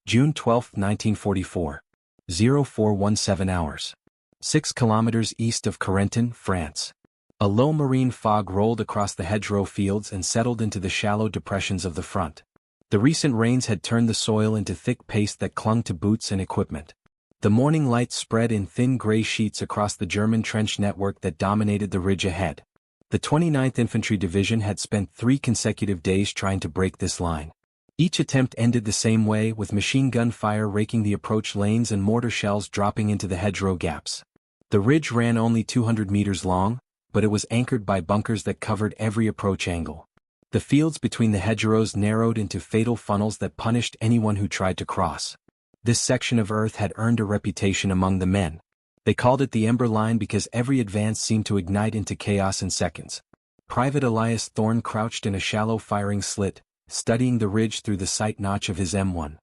June 12, 1944. 0417 hours. 6 kilometers east of Corentin, France. A low marine fog rolled across the hedgerow fields and settled into the shallow depressions of the front. The recent rains had turned the soil into thick paste that clung to boots and equipment. The morning light spread in thin gray sheets across the German trench network that dominated the ridge ahead. The 29th Infantry Division had spent 3 consecutive days trying to break this line. Each attempt ended the same way, with machine gun fire raking the approach lanes and mortar shells dropping into the hedgerow gaps. The ridge ran only 200 meters long, but it was anchored by bunkers that covered every approach angle. The fields between the hedgerows narrowed into fatal funnels that punished anyone who tried to cross. This section of earth had earned a reputation among the men. They called it the Ember Line because every advance seemed to ignite into chaos in seconds. Private Elias Thorne crouched in a shallow firing slit, studying the ridge through the sight notch of his M1.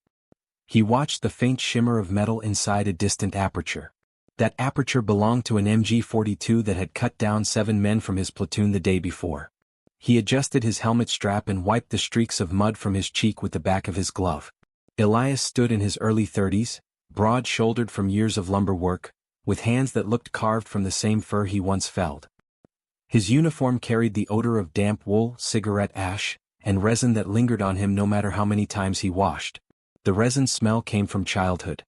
He watched the faint shimmer of metal inside a distant aperture. That aperture belonged to an MG-42 that had cut down 7 men from his platoon the day before. He adjusted his helmet strap and wiped the streaks of mud from his cheek with the back of his glove. Elias stood in his early 30s, broad-shouldered from years of lumber work, with hands that looked carved from the same fur he once felled. His uniform carried the odor of damp wool, cigarette ash, and resin that lingered on him no matter how many times he washed. The resin smell came from childhood.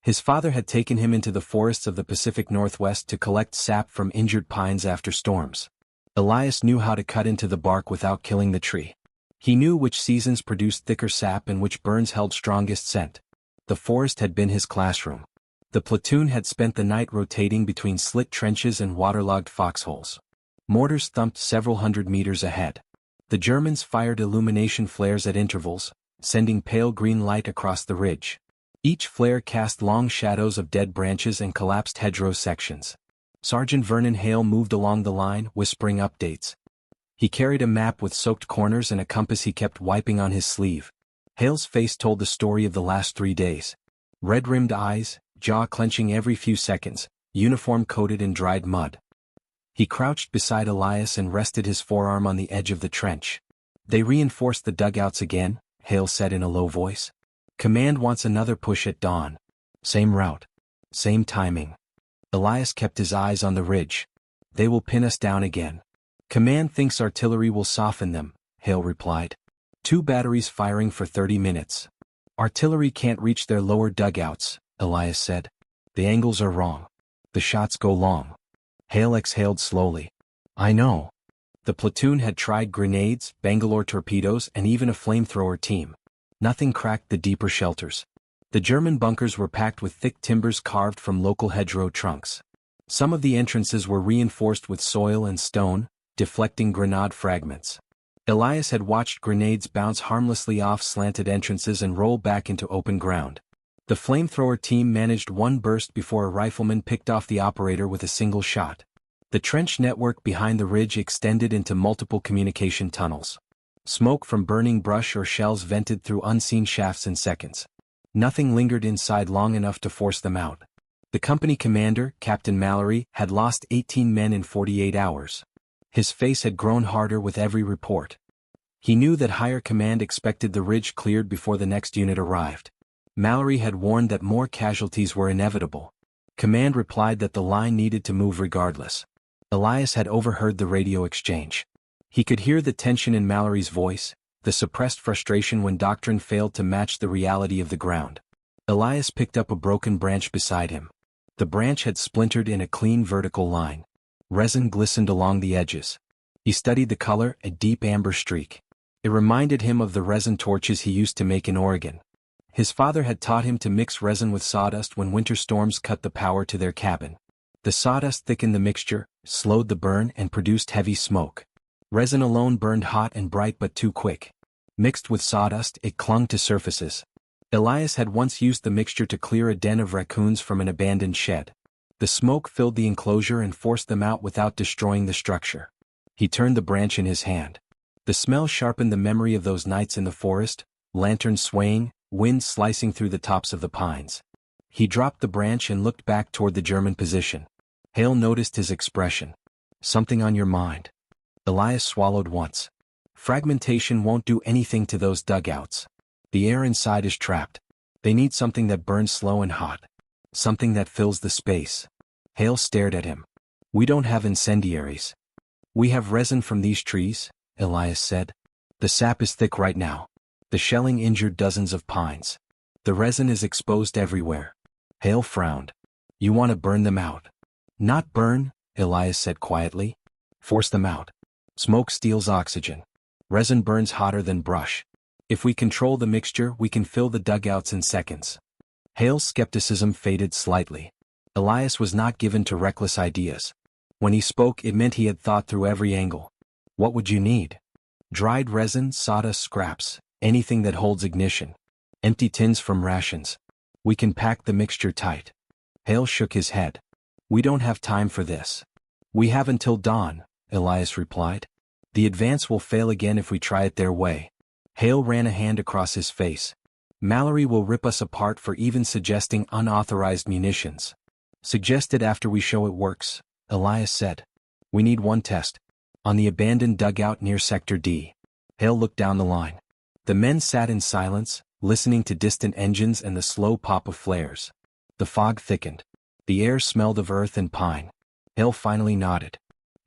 His father had taken him into the forests of the Pacific Northwest to collect sap from injured pines after storms. Elias knew how to cut into the bark without killing the tree. He knew which seasons produced thicker sap and which burns held strongest scent. The forest had been his classroom. The platoon had spent the night rotating between slit trenches and waterlogged foxholes. Mortars thumped several hundred meters ahead. The Germans fired illumination flares at intervals, sending pale green light across the ridge. Each flare cast long shadows of dead branches and collapsed hedgerow sections. Sergeant Vernon Hale moved along the line, whispering updates. He carried a map with soaked corners and a compass he kept wiping on his sleeve. Hale's face told the story of the last 3 days. Red-rimmed eyes, jaw clenching every few seconds, uniform coated in dried mud. He crouched beside Elias and rested his forearm on the edge of the trench. "They reinforced the dugouts again," Hale said in a low voice. "Command wants another push at dawn. Same route. Same timing." Elias kept his eyes on the ridge. "They will pin us down again." "Command thinks artillery will soften them," Hale replied. 2 batteries firing for 30 minutes. "Artillery can't reach their lower dugouts," Elias said. "The angles are wrong. The shots go long." Hale exhaled slowly. "I know." The platoon had tried grenades, Bangalore torpedoes, and even a flamethrower team. Nothing cracked the deeper shelters. The German bunkers were packed with thick timbers carved from local hedgerow trunks. Some of the entrances were reinforced with soil and stone, deflecting grenade fragments. Elias had watched grenades bounce harmlessly off slanted entrances and roll back into open ground. The flamethrower team managed one burst before a rifleman picked off the operator with a single shot. The trench network behind the ridge extended into multiple communication tunnels. Smoke from burning brush or shells vented through unseen shafts in seconds. Nothing lingered inside long enough to force them out. The company commander, Captain Mallory, had lost 18 men in 48 hours. His face had grown harder with every report. He knew that higher command expected the ridge cleared before the next unit arrived. Mallory had warned that more casualties were inevitable. Command replied that the line needed to move regardless. Elias had overheard the radio exchange. He could hear the tension in Mallory's voice, the suppressed frustration when doctrine failed to match the reality of the ground. Elias picked up a broken branch beside him. The branch had splintered in a clean vertical line. Resin glistened along the edges. He studied the color, a deep amber streak. It reminded him of the resin torches he used to make in Oregon. His father had taught him to mix resin with sawdust when winter storms cut the power to their cabin. The sawdust thickened the mixture, slowed the burn, and produced heavy smoke. Resin alone burned hot and bright but too quick. Mixed with sawdust, it clung to surfaces. Elias had once used the mixture to clear a den of raccoons from an abandoned shed. The smoke filled the enclosure and forced them out without destroying the structure. He turned the branch in his hand. The smell sharpened the memory of those nights in the forest, lanterns swaying, wind slicing through the tops of the pines. He dropped the branch and looked back toward the German position. Hale noticed his expression. "Something on your mind?" Elias swallowed once. "Fragmentation won't do anything to those dugouts. The air inside is trapped. They need something that burns slow and hot. Something that fills the space. Hale stared at him. We don't have incendiaries. We have resin from these trees, Elias said. The sap is thick right now. The shelling injured dozens of pines. The resin is exposed everywhere. Hale frowned. You want to burn them out? Not burn, Elias said quietly. Force them out. Smoke steals oxygen. Resin burns hotter than brush. If we control the mixture, we can fill the dugouts in seconds. Hale's skepticism faded slightly. Elias was not given to reckless ideas. When he spoke, it meant he had thought through every angle. What would you need? Dried resin, sawdust, scraps, anything that holds ignition. Empty tins from rations. We can pack the mixture tight. Hale shook his head. We don't have time for this. We have until dawn, Elias replied. The advance will fail again if we try it their way. Hale ran a hand across his face. Mallory will rip us apart for even suggesting unauthorized munitions. Suggest it after we show it works, Elias said. We need one test. On the abandoned dugout near Sector D. Hale looked down the line. The men sat in silence, listening to distant engines and the slow pop of flares. The fog thickened. The air smelled of earth and pine. Hale finally nodded.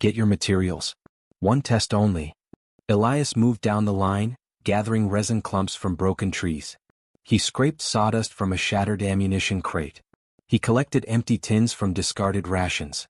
Get your materials. One test only. Elias moved down the line, gathering resin clumps from broken trees. He scraped sawdust from a shattered ammunition crate. He collected empty tins from discarded rations.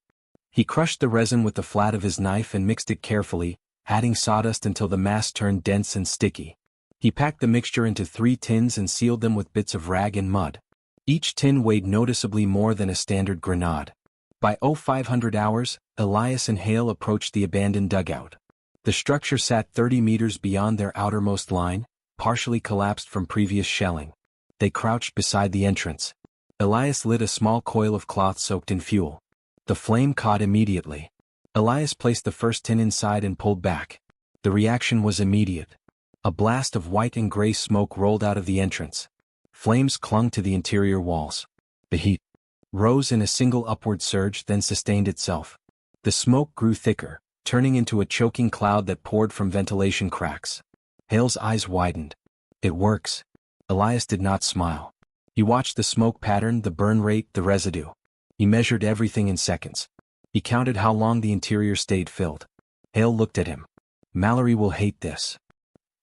He crushed the resin with the flat of his knife and mixed it carefully, adding sawdust until the mass turned dense and sticky. He packed the mixture into 3 tins and sealed them with bits of rag and mud. Each tin weighed noticeably more than a standard grenade. By 0500 hours, Elias and Hale approached the abandoned dugout. The structure sat 30 meters beyond their outermost line, partially collapsed from previous shelling. They crouched beside the entrance. Elias lit a small coil of cloth soaked in fuel. The flame caught immediately. Elias placed the first tin inside and pulled back. The reaction was immediate. A blast of white and gray smoke rolled out of the entrance. Flames clung to the interior walls. The heat rose in a single upward surge, then sustained itself. The smoke grew thicker, turning into a choking cloud that poured from ventilation cracks. Hale's eyes widened. It works. Elias did not smile. He watched the smoke pattern, the burn rate, the residue. He measured everything in seconds. He counted how long the interior stayed filled. Hale looked at him. Mallory will hate this.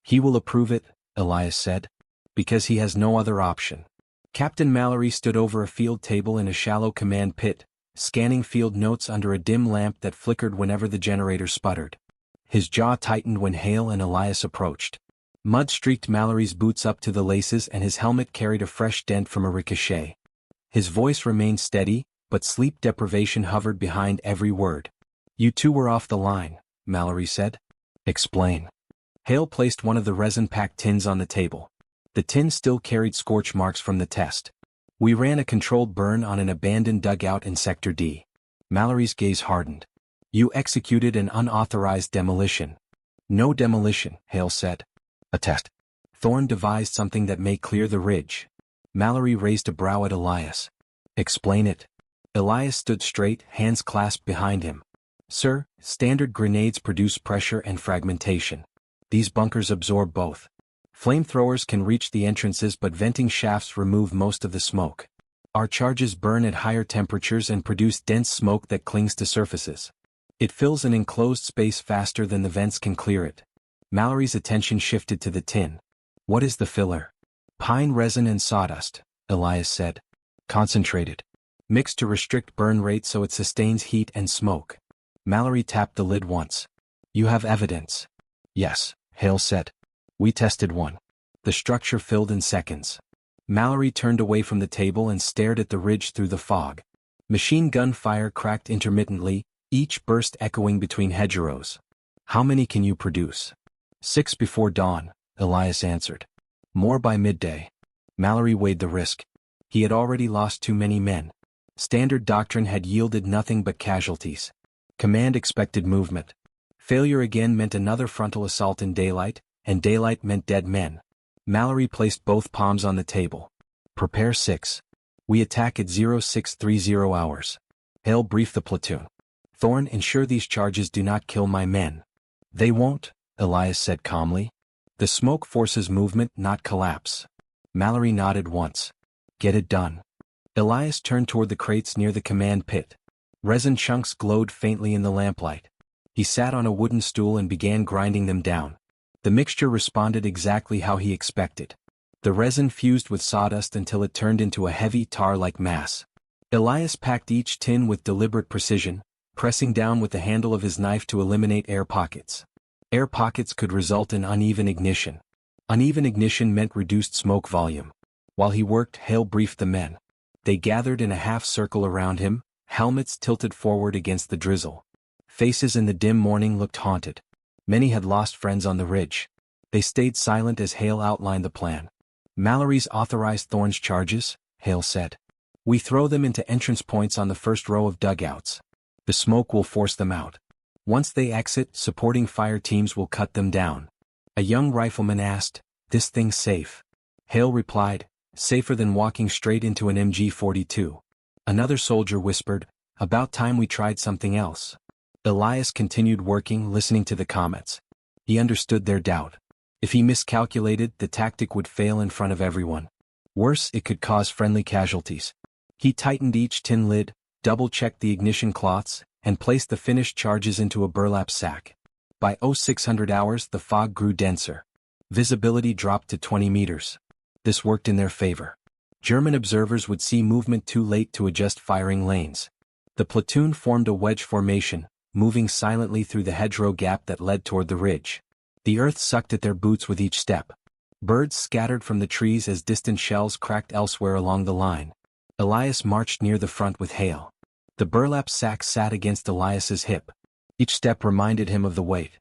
He will approve it, Elias said. Because he has no other option. Captain Mallory stood over a field table in a shallow command pit, scanning field notes under a dim lamp that flickered whenever the generator sputtered. His jaw tightened when Hale and Elias approached. Mud streaked Mallory's boots up to the laces and his helmet carried a fresh dent from a ricochet. His voice remained steady, but sleep deprivation hovered behind every word. You two were off the line, Mallory said. Explain. Hale placed one of the resin-packed tins on the table. The tin still carried scorch marks from the test. We ran a controlled burn on an abandoned dugout in Sector D. Mallory's gaze hardened. You executed an unauthorized demolition. No demolition, Hale said. A test. Thorne devised something that may clear the ridge. Mallory raised a brow at Elias. Explain it. Elias stood straight, hands clasped behind him. Sir, standard grenades produce pressure and fragmentation. These bunkers absorb both. Flamethrowers can reach the entrances, but venting shafts remove most of the smoke. Our charges burn at higher temperatures and produce dense smoke that clings to surfaces. It fills an enclosed space faster than the vents can clear it. Mallory's attention shifted to the tin. What is the filler? Pine resin and sawdust, Elias said. Concentrated. Mixed to restrict burn rate so it sustains heat and smoke. Mallory tapped the lid once. You have evidence. Yes, Hale said. We tested one. The structure filled in seconds. Mallory turned away from the table and stared at the ridge through the fog. Machine gun fire cracked intermittently, each burst echoing between hedgerows. How many can you produce? 6 before dawn, Elias answered. More by midday. Mallory weighed the risk. He had already lost too many men. Standard doctrine had yielded nothing but casualties. Command expected movement. Failure again meant another frontal assault in daylight, and daylight meant dead men. Mallory placed both palms on the table. Prepare 6. We attack at 0630 hours. Hale briefed the platoon. Thorne, ensure these charges do not kill my men. They won't, Elias said calmly. The smoke forces movement, not collapse. Mallory nodded once. Get it done. Elias turned toward the crates near the command pit. Resin chunks glowed faintly in the lamplight. He sat on a wooden stool and began grinding them down. The mixture responded exactly how he expected. The resin fused with sawdust until it turned into a heavy tar-like mass. Elias packed each tin with deliberate precision, pressing down with the handle of his knife to eliminate air pockets. Air pockets could result in uneven ignition. Uneven ignition meant reduced smoke volume. While he worked, Hale briefed the men. They gathered in a half-circle around him, helmets tilted forward against the drizzle. Faces in the dim morning looked haunted. Many had lost friends on the ridge. They stayed silent as Hale outlined the plan. Mallory's authorized Thorn's charges, Hale said. We throw them into entrance points on the first row of dugouts. The smoke will force them out. Once they exit, supporting fire teams will cut them down. A young rifleman asked, "This thing safe?" Hale replied, "Safer than walking straight into an MG-42. Another soldier whispered, "About time we tried something else." Elias continued working, listening to the comments. He understood their doubt. If he miscalculated, the tactic would fail in front of everyone. Worse, it could cause friendly casualties. He tightened each tin lid, double-checked the ignition cloths, and placed the finished charges into a burlap sack. By 0600 hours, the fog grew denser. Visibility dropped to 20 meters. This worked in their favor. German observers would see movement too late to adjust firing lanes. The platoon formed a wedge formation, moving silently through the hedgerow gap that led toward the ridge. The earth sucked at their boots with each step. Birds scattered from the trees as distant shells cracked elsewhere along the line. Elias marched near the front with Hale. The burlap sack sat against Elias's hip. Each step reminded him of the weight.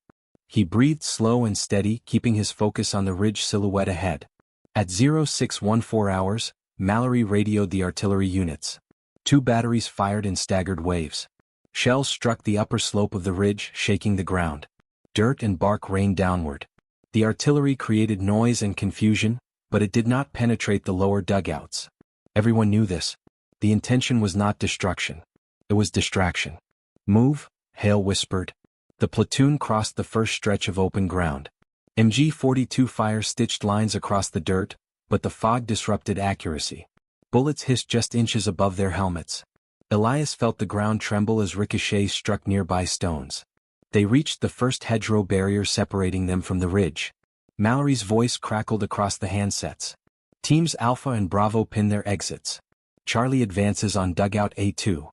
He breathed slow and steady, keeping his focus on the ridge silhouette ahead. At 0614 hours, Mallory radioed the artillery units. 2 batteries fired in staggered waves. Shells struck the upper slope of the ridge, shaking the ground. Dirt and bark rained downward. The artillery created noise and confusion, but it did not penetrate the lower dugouts. Everyone knew this. The intention was not destruction. It was distraction. "Move," Hale whispered. The platoon crossed the first stretch of open ground. MG-42 fire stitched lines across the dirt, but the fog disrupted accuracy. Bullets hissed just inches above their helmets. Elias felt the ground tremble as ricochets struck nearby stones. They reached the first hedgerow barrier separating them from the ridge. Mallory's voice crackled across the handsets. Teams Alpha and Bravo pin their exits. Charlie advances on dugout A2.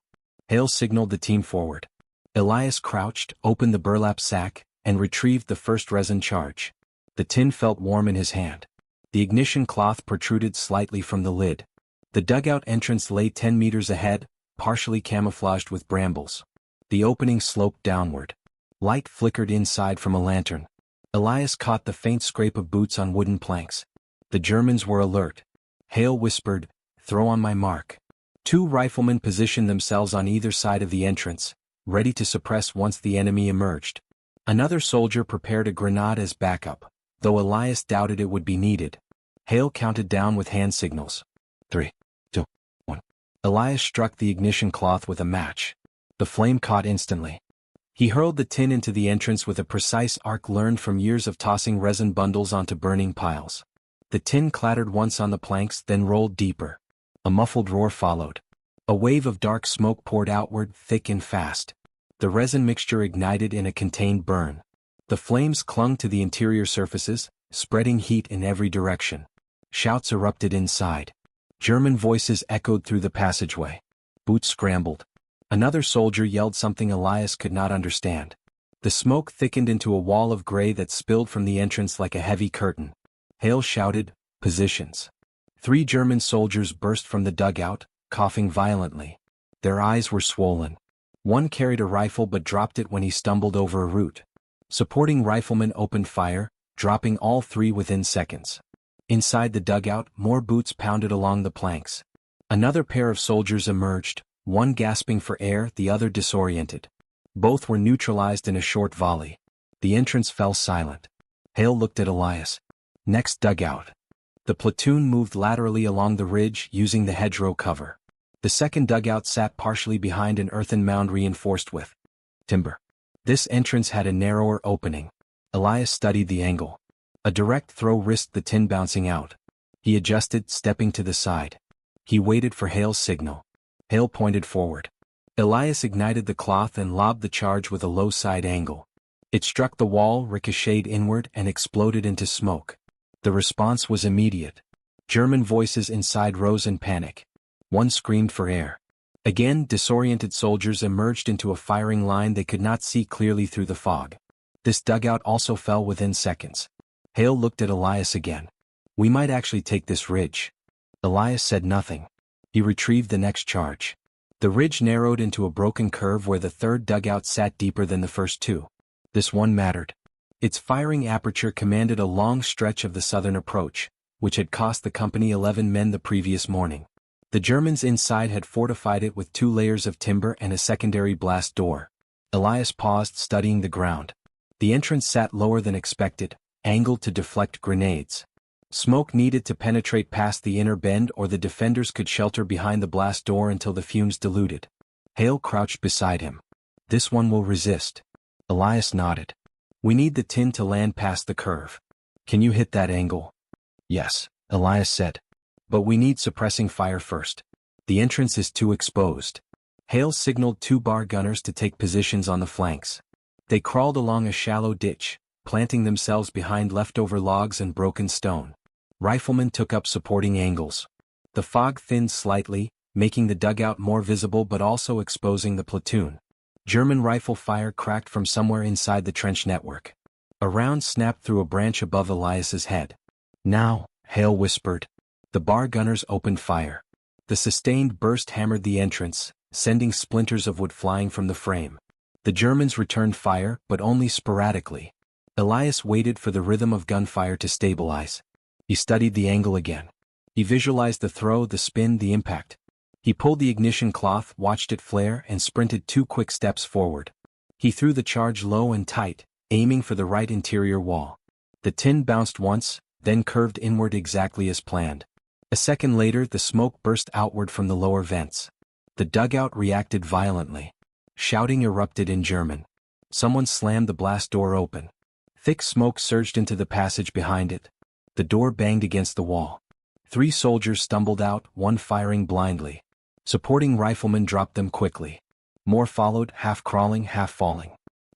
Hale signaled the team forward. Elias crouched, opened the burlap sack, and retrieved the first resin charge. The tin felt warm in his hand. The ignition cloth protruded slightly from the lid. The dugout entrance lay 10 meters ahead, partially camouflaged with brambles. The opening sloped downward. Light flickered inside from a lantern. Elias caught the faint scrape of boots on wooden planks. The Germans were alert. Hale whispered, "Throw on my mark." 2 riflemen positioned themselves on either side of the entrance, ready to suppress once the enemy emerged. Another soldier prepared a grenade as backup, though Elias doubted it would be needed. Hale counted down with hand signals. 3, 2, 1. Elias struck the ignition cloth with a match. The flame caught instantly. He hurled the tin into the entrance with a precise arc learned from years of tossing resin bundles onto burning piles. The tin clattered once on the planks, then rolled deeper. A muffled roar followed. A wave of dark smoke poured outward, thick and fast. The resin mixture ignited in a contained burn. The flames clung to the interior surfaces, spreading heat in every direction. Shouts erupted inside. German voices echoed through the passageway. Boots scrambled. Another soldier yelled something Elias could not understand. The smoke thickened into a wall of gray that spilled from the entrance like a heavy curtain. Hale shouted, "Positions." 3 German soldiers burst from the dugout, coughing violently. Their eyes were swollen. One carried a rifle but dropped it when he stumbled over a root. Supporting riflemen opened fire, dropping all 3 within seconds. Inside the dugout, more boots pounded along the planks. Another pair of soldiers emerged, one gasping for air, the other disoriented. Both were neutralized in a short volley. The entrance fell silent. Hale looked at Elias. Next dugout. The platoon moved laterally along the ridge, using the hedgerow cover. The second dugout sat partially behind an earthen mound reinforced with timber. This entrance had a narrower opening. Elias studied the angle. A direct throw risked the tin bouncing out. He adjusted, stepping to the side. He waited for Hale's signal. Hale pointed forward. Elias ignited the cloth and lobbed the charge with a low side angle. It struck the wall, ricocheted inward, and exploded into smoke. The response was immediate. German voices inside rose in panic. One screamed for air. Again, disoriented soldiers emerged into a firing line they could not see clearly through the fog. This dugout also fell within seconds. Hale looked at Elias again. "We might actually take this ridge." Elias said nothing. He retrieved the next charge. The ridge narrowed into a broken curve where the third dugout sat deeper than the first two. This one mattered. Its firing aperture commanded a long stretch of the southern approach, which had cost the company 11 men the previous morning. The Germans inside had fortified it with 2 layers of timber and a secondary blast door. Elias paused, studying the ground. The entrance sat lower than expected, angled to deflect grenades. Smoke needed to penetrate past the inner bend, or the defenders could shelter behind the blast door until the fumes diluted. Hale crouched beside him. "This one will resist." Elias nodded. "We need the tin to land past the curve. Can you hit that angle?" "Yes," Elias said. "But we need suppressing fire first. The entrance is too exposed." Hale signaled 2 bar gunners to take positions on the flanks. They crawled along a shallow ditch, planting themselves behind leftover logs and broken stone. Riflemen took up supporting angles. The fog thinned slightly, making the dugout more visible but also exposing the platoon. German rifle fire cracked from somewhere inside the trench network. A round snapped through a branch above Elias's head. "Now," Hale whispered. The bar gunners opened fire. The sustained burst hammered the entrance, sending splinters of wood flying from the frame. The Germans returned fire, but only sporadically. Elias waited for the rhythm of gunfire to stabilize. He studied the angle again. He visualized the throw, the spin, the impact. He pulled the ignition cloth, watched it flare, and sprinted 2 quick steps forward. He threw the charge low and tight, aiming for the right interior wall. The tin bounced once, then curved inward exactly as planned. A second later, the smoke burst outward from the lower vents. The dugout reacted violently. Shouting erupted in German. Someone slammed the blast door open. Thick smoke surged into the passage behind it. The door banged against the wall. 3 soldiers stumbled out, one firing blindly. Supporting riflemen dropped them quickly. More followed, half crawling, half falling.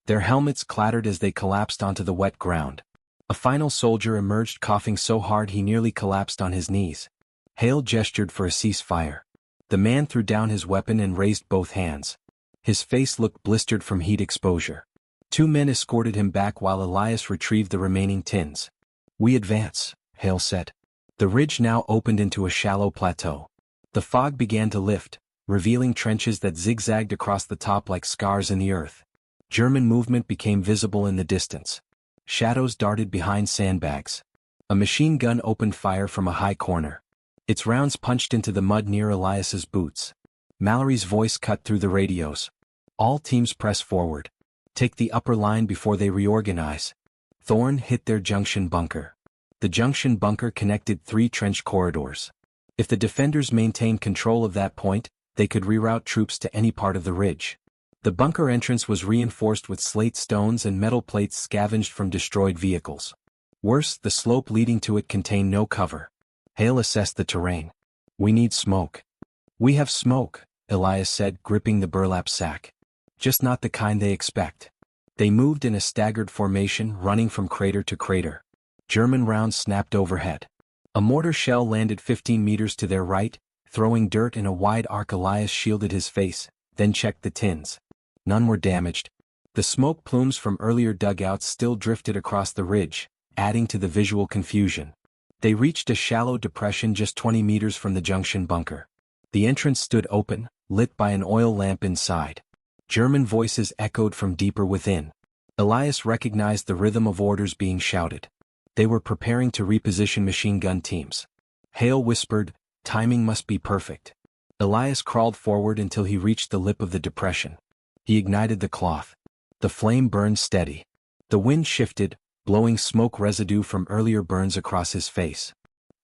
Their helmets clattered as they collapsed onto the wet ground. A final soldier emerged coughing so hard he nearly collapsed on his knees. Hale gestured for a ceasefire. The man threw down his weapon and raised both hands. His face looked blistered from heat exposure. 2 men escorted him back while Elias retrieved the remaining tins. "We advance," Hale said. The ridge now opened into a shallow plateau. The fog began to lift, revealing trenches that zigzagged across the top like scars in the earth. German movement became visible in the distance. Shadows darted behind sandbags. A machine gun opened fire from a high corner. Its rounds punched into the mud near Elias's boots. Mallory's voice cut through the radios. "All teams press forward. Take the upper line before they reorganize." Thorn hit their junction bunker. The junction bunker connected 3 trench corridors. If the defenders maintained control of that point, they could reroute troops to any part of the ridge. The bunker entrance was reinforced with slate stones and metal plates scavenged from destroyed vehicles. Worse, the slope leading to it contained no cover. Hale assessed the terrain. "We need smoke." "We have smoke," Elias said, gripping the burlap sack. "Just not the kind they expect." They moved in a staggered formation, running from crater to crater. German rounds snapped overhead. A mortar shell landed 15 meters to their right, throwing dirt in a wide arc. Elias shielded his face, then checked the tins. None were damaged. The smoke plumes from earlier dugouts still drifted across the ridge, adding to the visual confusion. They reached a shallow depression just 20 meters from the junction bunker. The entrance stood open, lit by an oil lamp inside. German voices echoed from deeper within. Elias recognized the rhythm of orders being shouted. They were preparing to reposition machine gun teams. Hale whispered, "Timing must be perfect." Elias crawled forward until he reached the lip of the depression. He ignited the cloth. The flame burned steady. The wind shifted, blowing smoke residue from earlier burns across his face.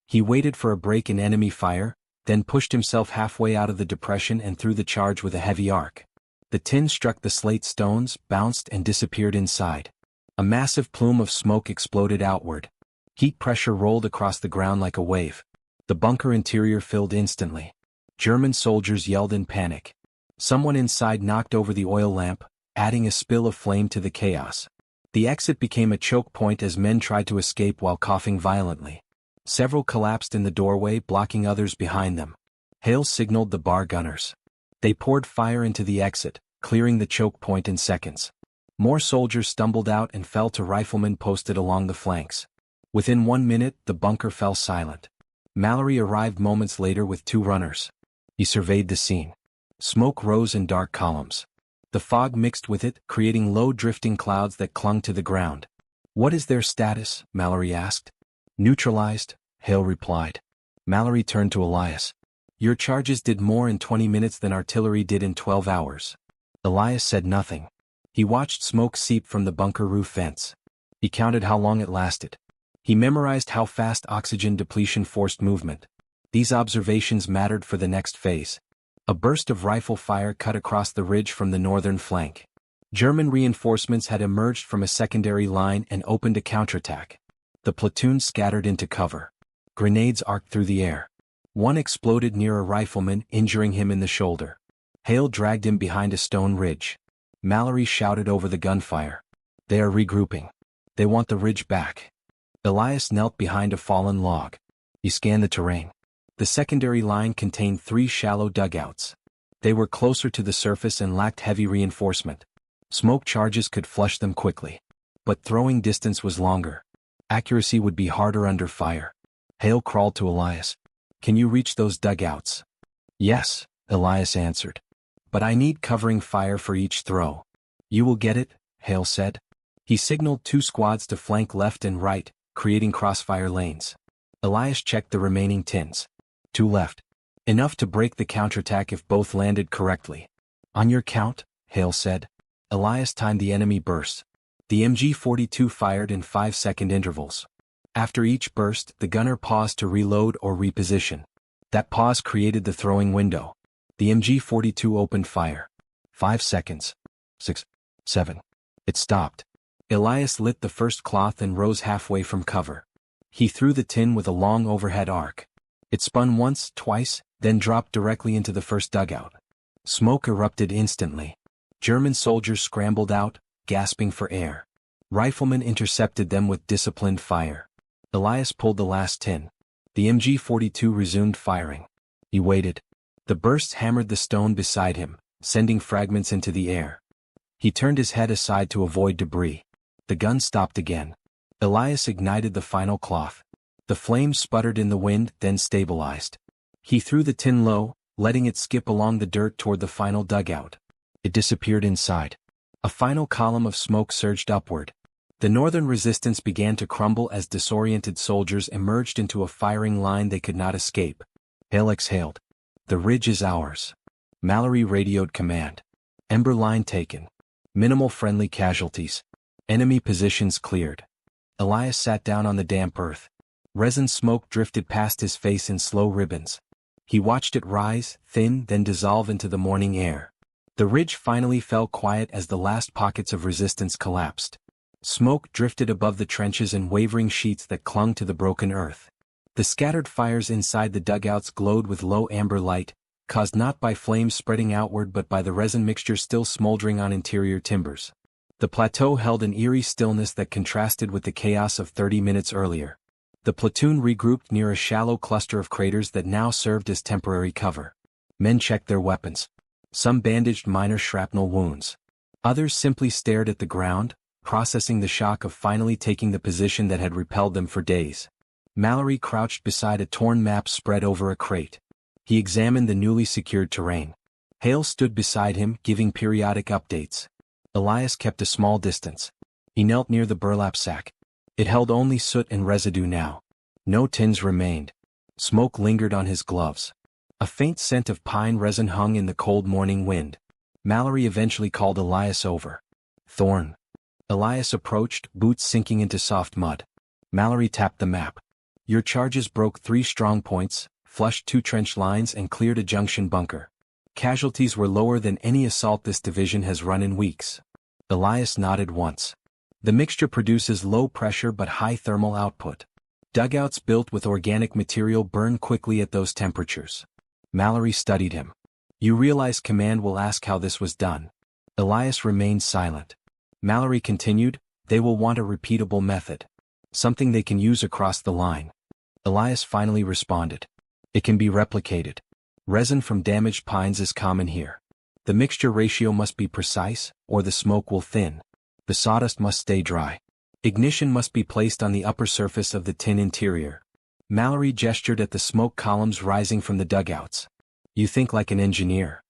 He waited for a break in enemy fire, then pushed himself halfway out of the depression and threw the charge with a heavy arc. The tin struck the slate stones, bounced and disappeared inside. A massive plume of smoke exploded outward. Heat pressure rolled across the ground like a wave. The bunker interior filled instantly. German soldiers yelled in panic. Someone inside knocked over the oil lamp, adding a spill of flame to the chaos. The exit became a choke point as men tried to escape while coughing violently. Several collapsed in the doorway, blocking others behind them. Hale signaled the bar gunners. They poured fire into the exit, clearing the choke point in seconds. More soldiers stumbled out and fell to riflemen posted along the flanks. Within 1 minute, the bunker fell silent. Mallory arrived moments later with 2 runners. He surveyed the scene. Smoke rose in dark columns. The fog mixed with it, creating low drifting clouds that clung to the ground. "What is their status?" Mallory asked. "Neutralized," Hale replied. Mallory turned to Elias. "Your charges did more in 20 minutes than artillery did in 12 hours. Elias said nothing. He watched smoke seep from the bunker roof vents. He counted how long it lasted. He memorized how fast oxygen depletion forced movement. These observations mattered for the next phase. A burst of rifle fire cut across the ridge from the northern flank. German reinforcements had emerged from a secondary line and opened a counterattack. The platoon scattered into cover. Grenades arced through the air. One exploded near a rifleman, injuring him in the shoulder. Hale dragged him behind a stone ridge. Mallory shouted over the gunfire. "They are regrouping. They want the ridge back." Elias knelt behind a fallen log. He scanned the terrain. The secondary line contained 3 shallow dugouts. They were closer to the surface and lacked heavy reinforcement. Smoke charges could flush them quickly. But throwing distance was longer. Accuracy would be harder under fire. Hale crawled to Elias. "Can you reach those dugouts?" "Yes," Elias answered. "But I need covering fire for each throw." "You will get it," Hale said. He signaled 2 squads to flank left and right, creating crossfire lanes. Elias checked the remaining tins. 2 left. Enough to break the counterattack if both landed correctly. "On your count," Hale said. Elias timed the enemy bursts. The MG-42 fired in 5-second intervals. After each burst, the gunner paused to reload or reposition. That pause created the throwing window. The MG-42 opened fire. 5 seconds. 6. 7. It stopped. Elias lit the first cloth and rose halfway from cover. He threw the tin with a long overhead arc. It spun once, twice, then dropped directly into the first dugout. Smoke erupted instantly. German soldiers scrambled out, gasping for air. Riflemen intercepted them with disciplined fire. Elias pulled the last tin. The MG-42 resumed firing. He waited. The bursts hammered the stone beside him, sending fragments into the air. He turned his head aside to avoid debris. The gun stopped again. Elias ignited the final cloth. The flames sputtered in the wind, then stabilized. He threw the tin low, letting it skip along the dirt toward the final dugout. It disappeared inside. A final column of smoke surged upward. The northern resistance began to crumble as disoriented soldiers emerged into a firing line they could not escape. Hale exhaled. "The ridge is ours." Mallory radioed command. "Ember line taken. Minimal friendly casualties. Enemy positions cleared." Elias sat down on the damp earth. Resin smoke drifted past his face in slow ribbons. He watched it rise, thin, then dissolve into the morning air. The ridge finally fell quiet as the last pockets of resistance collapsed. Smoke drifted above the trenches in wavering sheets that clung to the broken earth. The scattered fires inside the dugouts glowed with low amber light, caused not by flames spreading outward but by the resin mixture still smoldering on interior timbers. The plateau held an eerie stillness that contrasted with the chaos of 30 minutes earlier. The platoon regrouped near a shallow cluster of craters that now served as temporary cover. Men checked their weapons. Some bandaged minor shrapnel wounds. Others simply stared at the ground, processing the shock of finally taking the position that had repelled them for days. Mallory crouched beside a torn map spread over a crate. He examined the newly secured terrain. Hale stood beside him, giving periodic updates. Elias kept a small distance. He knelt near the burlap sack. It held only soot and residue now. No tins remained. Smoke lingered on his gloves. A faint scent of pine resin hung in the cold morning wind. Mallory eventually called Elias over. "Thorn." Elias approached, boots sinking into soft mud. Mallory tapped the map. "Your charges broke 3 strong points, flushed 2 trench lines and cleared a junction bunker. Casualties were lower than any assault this division has run in weeks." Elias nodded once. "The mixture produces low pressure but high thermal output. Dugouts built with organic material burn quickly at those temperatures. Mallory studied him. You realize command will ask how this was done. Elias remained silent. Mallory continued, they will want a repeatable method. Something they can use across the line. Elias finally responded. It can be replicated. Resin from damaged pines is common here. The mixture ratio must be precise, or the smoke will thin. The sawdust must stay dry. Ignition must be placed on the upper surface of the tin interior. Mallory gestured at the smoke columns rising from the dugouts. You think like an engineer.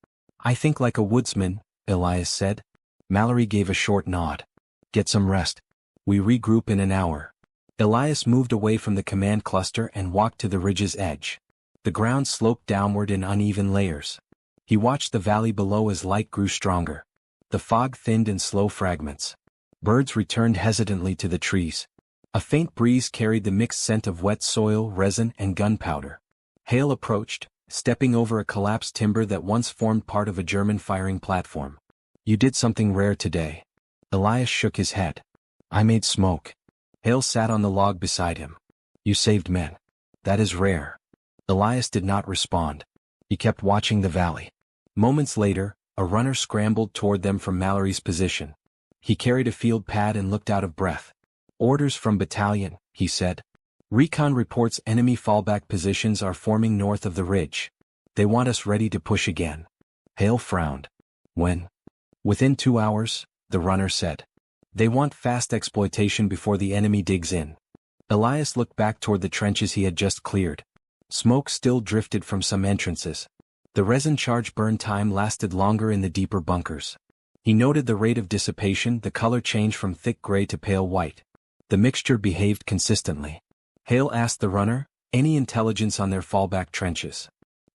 I think like a woodsman, Elias said. Mallory gave a short nod. Get some rest. We regroup in an hour. Elias moved away from the command cluster and walked to the ridge's edge. The ground sloped downward in uneven layers. He watched the valley below as light grew stronger. The fog thinned in slow fragments. Birds returned hesitantly to the trees. A faint breeze carried the mixed scent of wet soil, resin, and gunpowder. Hale approached, stepping over a collapsed timber that once formed part of a German firing platform. You did something rare today. Elias shook his head. I made smoke. Hale sat on the log beside him. You saved men. That is rare. Elias did not respond. He kept watching the valley. Moments later, a runner scrambled toward them from Mallory's position. He carried a field pad and looked out of breath. Orders from battalion, he said. Recon reports enemy fallback positions are forming north of the ridge. They want us ready to push again. Hale frowned. When? Within 2 hours, the runner said. They want fast exploitation before the enemy digs in. Elias looked back toward the trenches he had just cleared. Smoke still drifted from some entrances. The resin charge burn time lasted longer in the deeper bunkers. He noted the rate of dissipation, the color change from thick gray to pale white. The mixture behaved consistently. Hale asked the runner, any intelligence on their fallback trenches?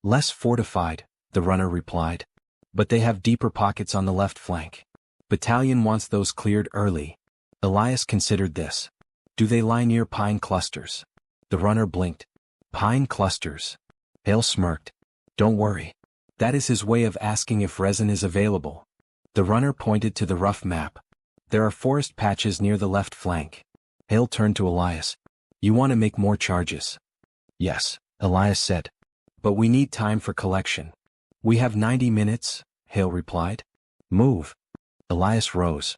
Less fortified, the runner replied. But they have deeper pockets on the left flank. Battalion wants those cleared early. Elias considered this. Do they lie near pine clusters? The runner blinked. Pine clusters. Hale smirked. Don't worry. That is his way of asking if resin is available. The runner pointed to the rough map. There are forest patches near the left flank. Hale turned to Elias. You want to make more charges? Yes, Elias said. But we need time for collection. We have 90 minutes, Hale replied. Move. Elias rose.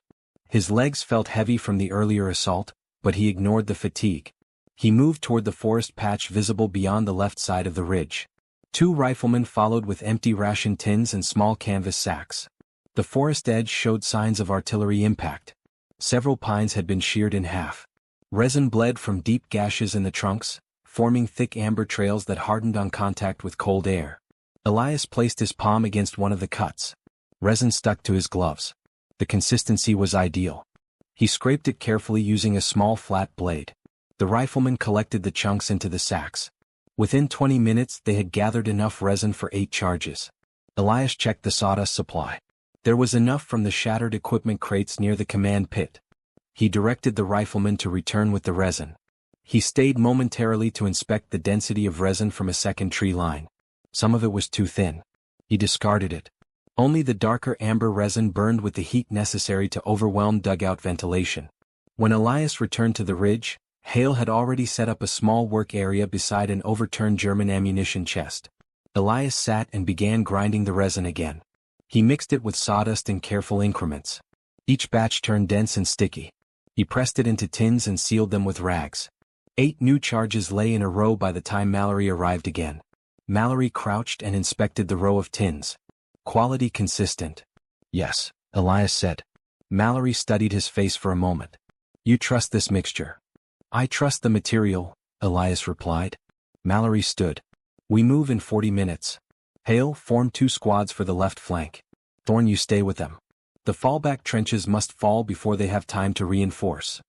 His legs felt heavy from the earlier assault, but he ignored the fatigue. He moved toward the forest patch visible beyond the left side of the ridge. 2 riflemen followed with empty ration tins and small canvas sacks. The forest edge showed signs of artillery impact. Several pines had been sheared in half. Resin bled from deep gashes in the trunks, forming thick amber trails that hardened on contact with cold air. Elias placed his palm against one of the cuts. Resin stuck to his gloves. The consistency was ideal. He scraped it carefully using a small flat blade. The rifleman collected the chunks into the sacks. Within 20 minutes they had gathered enough resin for 8 charges. Elias checked the sawdust supply. There was enough from the shattered equipment crates near the command pit. He directed the rifleman to return with the resin. He stayed momentarily to inspect the density of resin from a second tree line. Some of it was too thin. He discarded it. Only the darker amber resin burned with the heat necessary to overwhelm dugout ventilation. When Elias returned to the ridge, Hale had already set up a small work area beside an overturned German ammunition chest. Elias sat and began grinding the resin again. He mixed it with sawdust in careful increments. Each batch turned dense and sticky. He pressed it into tins and sealed them with rags. 8 new charges lay in a row by the time Mallory arrived again. Mallory crouched and inspected the row of tins. Quality consistent. Yes, Elias said. Mallory studied his face for a moment. You trust this mixture? I trust the material, Elias replied. Mallory stood. We move in 40 minutes. Hale, form 2 squads for the left flank. Thorn, you stay with them. The fallback trenches must fall before they have time to reinforce.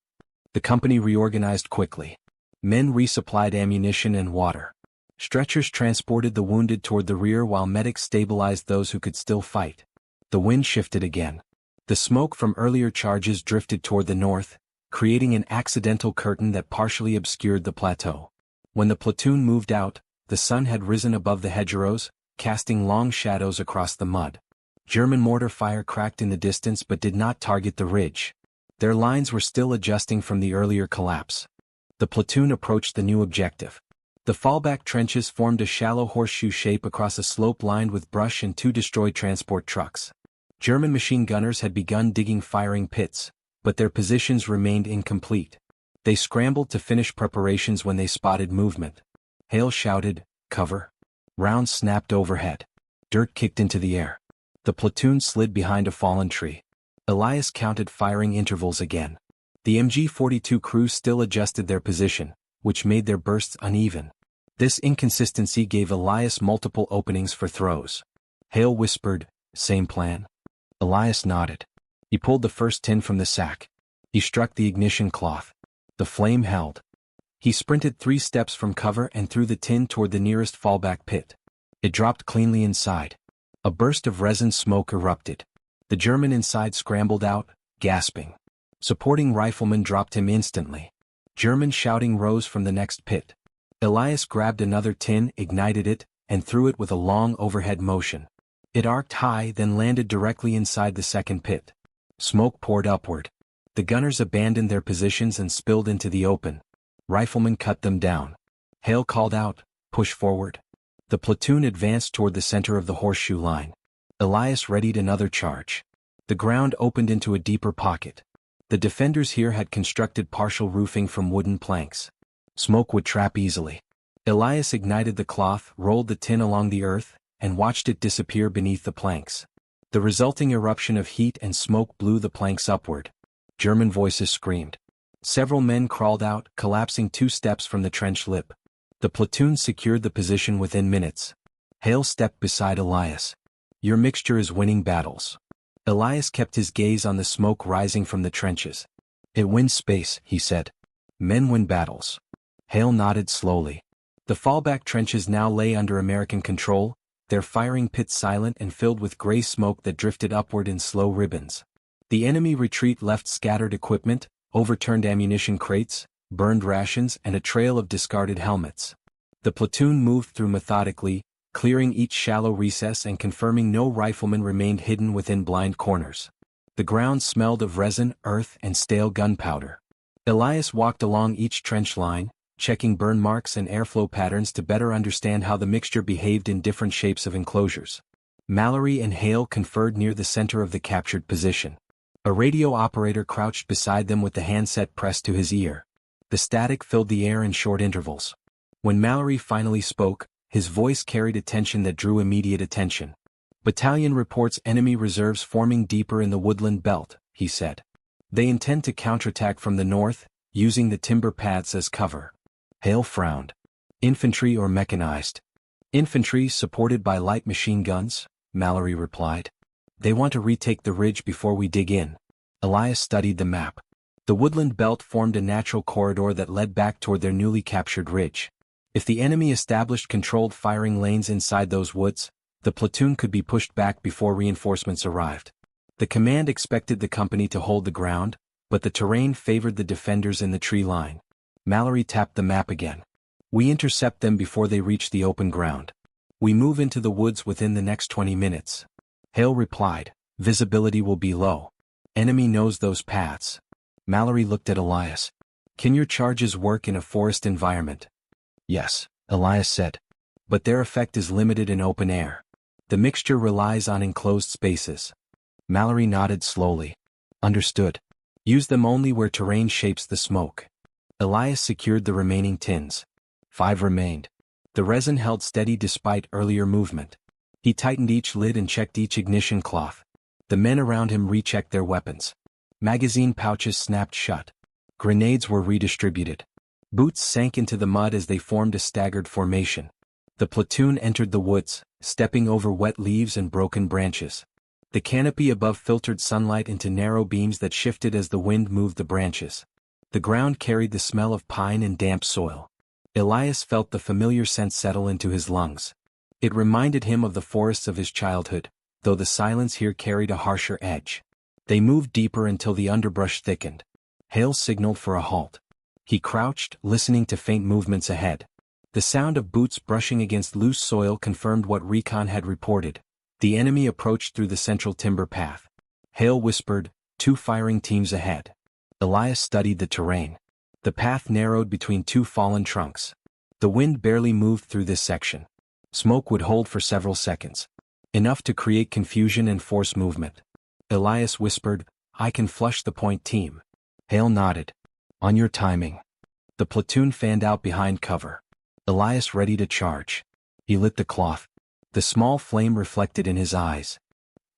The company reorganized quickly. Men resupplied ammunition and water. Stretchers transported the wounded toward the rear while medics stabilized those who could still fight. The wind shifted again. The smoke from earlier charges drifted toward the north, creating an accidental curtain that partially obscured the plateau. When the platoon moved out, the sun had risen above the hedgerows, casting long shadows across the mud. German mortar fire cracked in the distance but did not target the ridge. Their lines were still adjusting from the earlier collapse. The platoon approached the new objective. The fallback trenches formed a shallow horseshoe shape across a slope lined with brush and 2 destroyed transport trucks. German machine gunners had begun digging firing pits, but their positions remained incomplete. They scrambled to finish preparations when they spotted movement. Hale shouted, "Cover!" Rounds snapped overhead. Dirt kicked into the air. The platoon slid behind a fallen tree. Elias counted firing intervals again. The MG-42 crew still adjusted their position, which made their bursts uneven. This inconsistency gave Elias multiple openings for throws. Hale whispered, "Same plan?" Elias nodded. He pulled the first tin from the sack. He struck the ignition cloth. The flame held. He sprinted 3 steps from cover and threw the tin toward the nearest fallback pit. It dropped cleanly inside. A burst of resin smoke erupted. The German inside scrambled out, gasping. Supporting riflemen dropped him instantly. German shouting rose from the next pit. Elias grabbed another tin, ignited it, and threw it with a long overhead motion. It arced high, then landed directly inside the second pit. Smoke poured upward. The gunners abandoned their positions and spilled into the open. Riflemen cut them down. Hale called out, "Push forward." The platoon advanced toward the center of the horseshoe line. Elias readied another charge. The ground opened into a deeper pocket. The defenders here had constructed partial roofing from wooden planks. Smoke would trap easily. Elias ignited the cloth, rolled the tin along the earth, and watched it disappear beneath the planks. The resulting eruption of heat and smoke blew the planks upward. German voices screamed. Several men crawled out, collapsing 2 steps from the trench lip. The platoon secured the position within minutes. Hale stepped beside Elias. "Your mixture is winning battles." Elias kept his gaze on the smoke rising from the trenches. "It wins space," he said. "Men win battles." Hale nodded slowly. The fallback trenches now lay under American control, their firing pits silent and filled with gray smoke that drifted upward in slow ribbons. The enemy retreat left scattered equipment, overturned ammunition crates, burned rations, and a trail of discarded helmets. The platoon moved through methodically, clearing each shallow recess and confirming no riflemen remained hidden within blind corners. The ground smelled of resin, earth, and stale gunpowder. Elias walked along each trench line, checking burn marks and airflow patterns to better understand how the mixture behaved in different shapes of enclosures. Mallory and Hale conferred near the center of the captured position. A radio operator crouched beside them with the handset pressed to his ear. The static filled the air in short intervals. When Mallory finally spoke, his voice carried a tension that drew immediate attention. "Battalion reports enemy reserves forming deeper in the woodland belt," he said. "They intend to counterattack from the north, using the timber paths as cover." Hale frowned. "Infantry or mechanized?" "Infantry supported by light machine guns," Mallory replied. "They want to retake the ridge before we dig in." Elias studied the map. The woodland belt formed a natural corridor that led back toward their newly captured ridge. If the enemy established controlled firing lanes inside those woods, the platoon could be pushed back before reinforcements arrived. The command expected the company to hold the ground, but the terrain favored the defenders in the tree line. Mallory tapped the map again. "We intercept them before they reach the open ground. We move into the woods within the next 20 minutes. Hale replied, "Visibility will be low. Enemy knows those paths." Mallory looked at Elias. "Can your charges work in a forest environment?" "Yes," Elias said. "But their effect is limited in open air. The mixture relies on enclosed spaces." Mallory nodded slowly. "Understood. Use them only where terrain shapes the smoke." Elias secured the remaining tins. 5 remained. The resin held steady despite earlier movement. He tightened each lid and checked each ignition cloth. The men around him rechecked their weapons. Magazine pouches snapped shut. Grenades were redistributed. Boots sank into the mud as they formed a staggered formation. The platoon entered the woods, stepping over wet leaves and broken branches. The canopy above filtered sunlight into narrow beams that shifted as the wind moved the branches. The ground carried the smell of pine and damp soil. Elias felt the familiar scent settle into his lungs. It reminded him of the forests of his childhood, though the silence here carried a harsher edge. They moved deeper until the underbrush thickened. Hale signaled for a halt. He crouched, listening to faint movements ahead. The sound of boots brushing against loose soil confirmed what recon had reported. The enemy approached through the central timber path. Hale whispered, 2 firing teams ahead. Elias studied the terrain. The path narrowed between two fallen trunks. The wind barely moved through this section. Smoke would hold for several seconds. Enough to create confusion and force movement. Elias whispered, "I can flush the point team." Hale nodded. "On your timing." The platoon fanned out behind cover. Elias ready to charge. He lit the cloth. The small flame reflected in his eyes.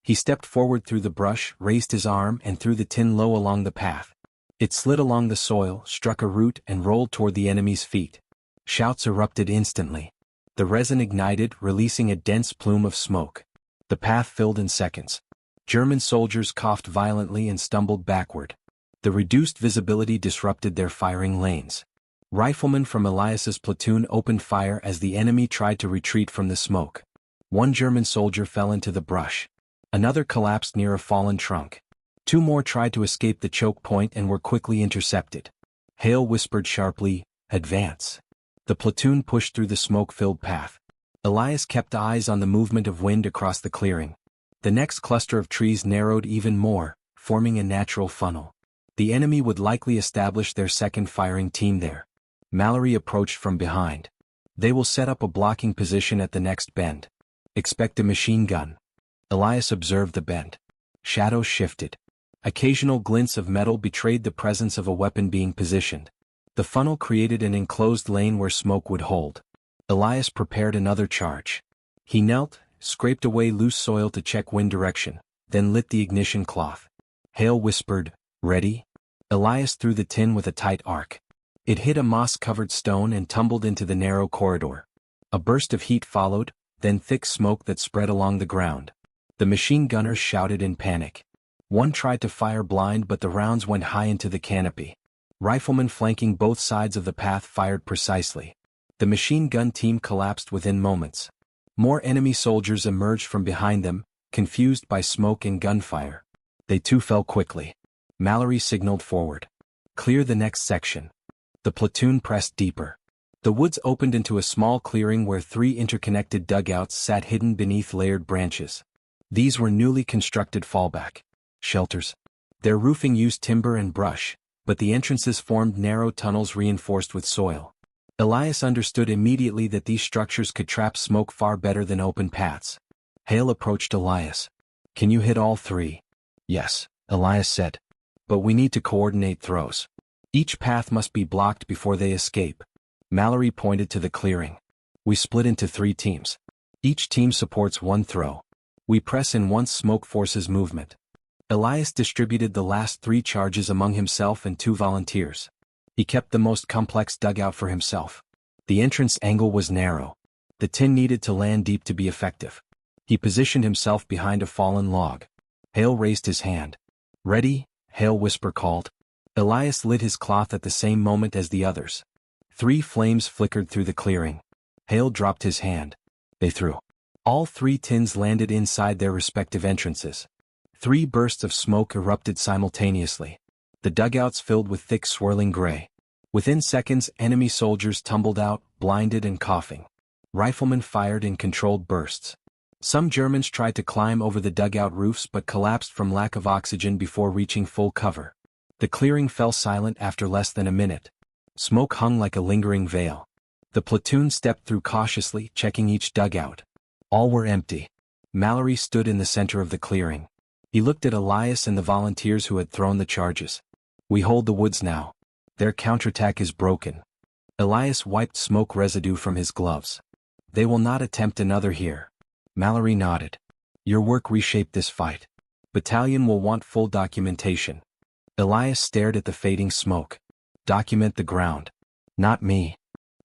He stepped forward through the brush, raised his arm and threw the tin low along the path. It slid along the soil, struck a root and rolled toward the enemy's feet. Shouts erupted instantly. The resin ignited, releasing a dense plume of smoke. The path filled in seconds. German soldiers coughed violently and stumbled backward. The reduced visibility disrupted their firing lanes. Riflemen from Elias's platoon opened fire as the enemy tried to retreat from the smoke. One German soldier fell into the brush. Another collapsed near a fallen trunk. Two more tried to escape the choke point and were quickly intercepted. Hale whispered sharply, "Advance." The platoon pushed through the smoke-filled path. Elias kept eyes on the movement of wind across the clearing. The next cluster of trees narrowed even more, forming a natural funnel. The enemy would likely establish their second firing team there. Mallory approached from behind. "They will set up a blocking position at the next bend. Expect a machine gun." Elias observed the bend. Shadows shifted. Occasional glints of metal betrayed the presence of a weapon being positioned. The funnel created an enclosed lane where smoke would hold. Elias prepared another charge. He knelt, scraped away loose soil to check wind direction, then lit the ignition cloth. Hale whispered, "Ready?" Elias threw the tin with a tight arc. It hit a moss-covered stone and tumbled into the narrow corridor. A burst of heat followed, then thick smoke that spread along the ground. The machine gunners shouted in panic. One tried to fire blind but the rounds went high into the canopy. Riflemen flanking both sides of the path fired precisely. The machine gun team collapsed within moments. More enemy soldiers emerged from behind them, confused by smoke and gunfire. They too fell quickly. Mallory signaled forward. "Clear the next section." The platoon pressed deeper. The woods opened into a small clearing where three interconnected dugouts sat hidden beneath layered branches. These were newly constructed fallback shelters. Their roofing used timber and brush, but the entrances formed narrow tunnels reinforced with soil. Elias understood immediately that these structures could trap smoke far better than open paths. Hale approached Elias. "Can you hit all three?" "Yes," Elias said. "But we need to coordinate throws. Each path must be blocked before they escape." Mallory pointed to the clearing. "We split into 3 teams. Each team supports one throw. We press in once smoke forces movement." Elias distributed the last 3 charges among himself and 2 volunteers. He kept the most complex dugout for himself. The entrance angle was narrow. The tin needed to land deep to be effective. He positioned himself behind a fallen log. Hale raised his hand. "Ready?" Hale whisper called. Elias lit his cloth at the same moment as the others. 3 flames flickered through the clearing. Hale dropped his hand. They threw. All 3 tins landed inside their respective entrances. 3 bursts of smoke erupted simultaneously. The dugouts filled with thick swirling gray. Within seconds, enemy soldiers tumbled out, blinded and coughing. Riflemen fired in controlled bursts. Some Germans tried to climb over the dugout roofs but collapsed from lack of oxygen before reaching full cover. The clearing fell silent after less than a minute. Smoke hung like a lingering veil. The platoon stepped through cautiously, checking each dugout. All were empty. Mallory stood in the center of the clearing. He looked at Elias and the volunteers who had thrown the charges. "We hold the woods now. Their counterattack is broken." Elias wiped smoke residue from his gloves. "They will not attempt another here." Mallory nodded. "Your work reshaped this fight. Battalion will want full documentation." Elias stared at the fading smoke. "Document the ground." "Not me."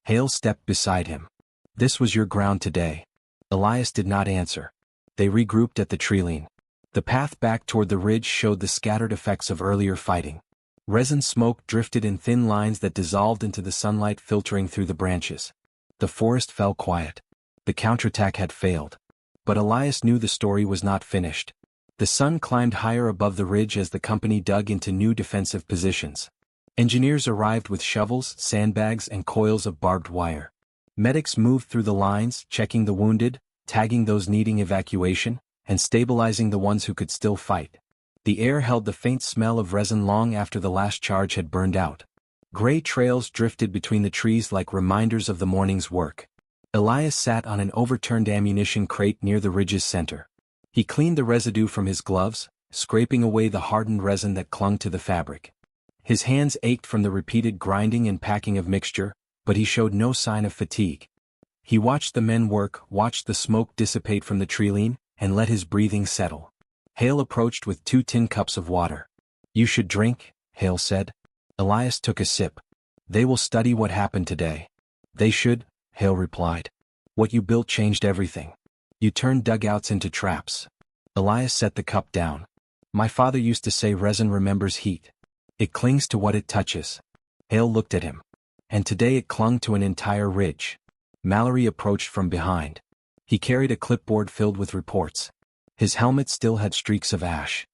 Hale stepped beside him. "This was your ground today." Elias did not answer. They regrouped at the treeline. The path back toward the ridge showed the scattered effects of earlier fighting. Resin smoke drifted in thin lines that dissolved into the sunlight filtering through the branches. The forest fell quiet. The counterattack had failed. But Elias knew the story was not finished. The sun climbed higher above the ridge as the company dug into new defensive positions. Engineers arrived with shovels, sandbags, and coils of barbed wire. Medics moved through the lines, checking the wounded, tagging those needing evacuation, and stabilizing the ones who could still fight. The air held the faint smell of resin long after the last charge had burned out. Gray trails drifted between the trees like reminders of the morning's work. Elias sat on an overturned ammunition crate near the ridge's center. He cleaned the residue from his gloves, scraping away the hardened resin that clung to the fabric. His hands ached from the repeated grinding and packing of mixture, but he showed no sign of fatigue. He watched the men work, watched the smoke dissipate from the trilene, and let his breathing settle. Hale approached with 2 tin cups of water. "You should drink," Hale said. Elias took a sip. "They will study what happened today." "They should," Hale replied. "What you built changed everything. You turned dugouts into traps." Elias set the cup down. "My father used to say resin remembers heat. It clings to what it touches." Hale looked at him. "And today it clung to an entire ridge." Mallory approached from behind. He carried a clipboard filled with reports. His helmet still had streaks of ash.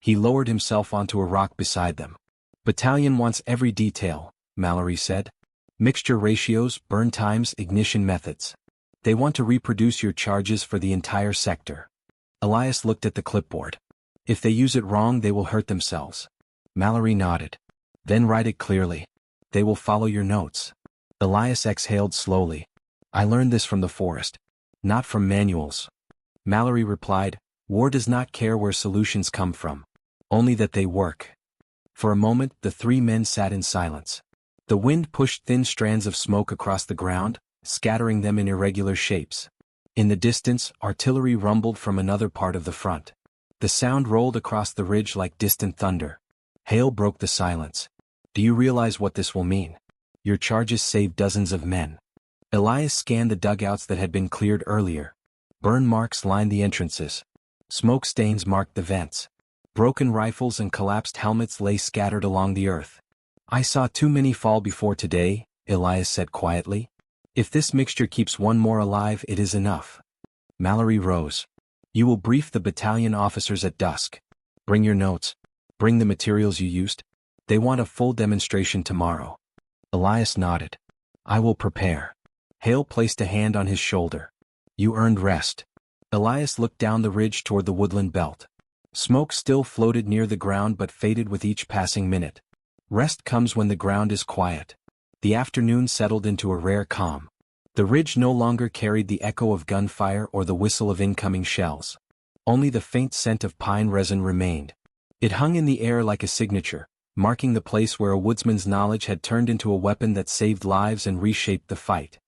He lowered himself onto a rock beside them. "Battalion wants every detail," Mallory said. "Mixture ratios, burn times, ignition methods. They want to reproduce your charges for the entire sector." Elias looked at the clipboard. "If they use it wrong, they will hurt themselves." Mallory nodded. "Then write it clearly. They will follow your notes." Elias exhaled slowly. "I learned this from the forest. Not from manuals." Mallory replied, "War does not care where solutions come from. Only that they work." For a moment, the 3 men sat in silence. The wind pushed thin strands of smoke across the ground, scattering them in irregular shapes. In the distance, artillery rumbled from another part of the front. The sound rolled across the ridge like distant thunder. Hale broke the silence. "Do you realize what this will mean? Your charges saved dozens of men." Elias scanned the dugouts that had been cleared earlier. Burn marks lined the entrances. Smoke stains marked the vents. Broken rifles and collapsed helmets lay scattered along the earth. "I saw too many fall before today," Elias said quietly. "If this mixture keeps one more alive, it is enough." Mallory rose. "You will brief the battalion officers at dusk. Bring your notes. Bring the materials you used. They want a full demonstration tomorrow." Elias nodded. "I will prepare." Hale placed a hand on his shoulder. "You earned rest." Elias looked down the ridge toward the woodland belt. Smoke still floated near the ground but faded with each passing minute. Rest comes when the ground is quiet. The afternoon settled into a rare calm. The ridge no longer carried the echo of gunfire or the whistle of incoming shells. Only the faint scent of pine resin remained. It hung in the air like a signature, marking the place where a woodsman's knowledge had turned into a weapon that saved lives and reshaped the fight.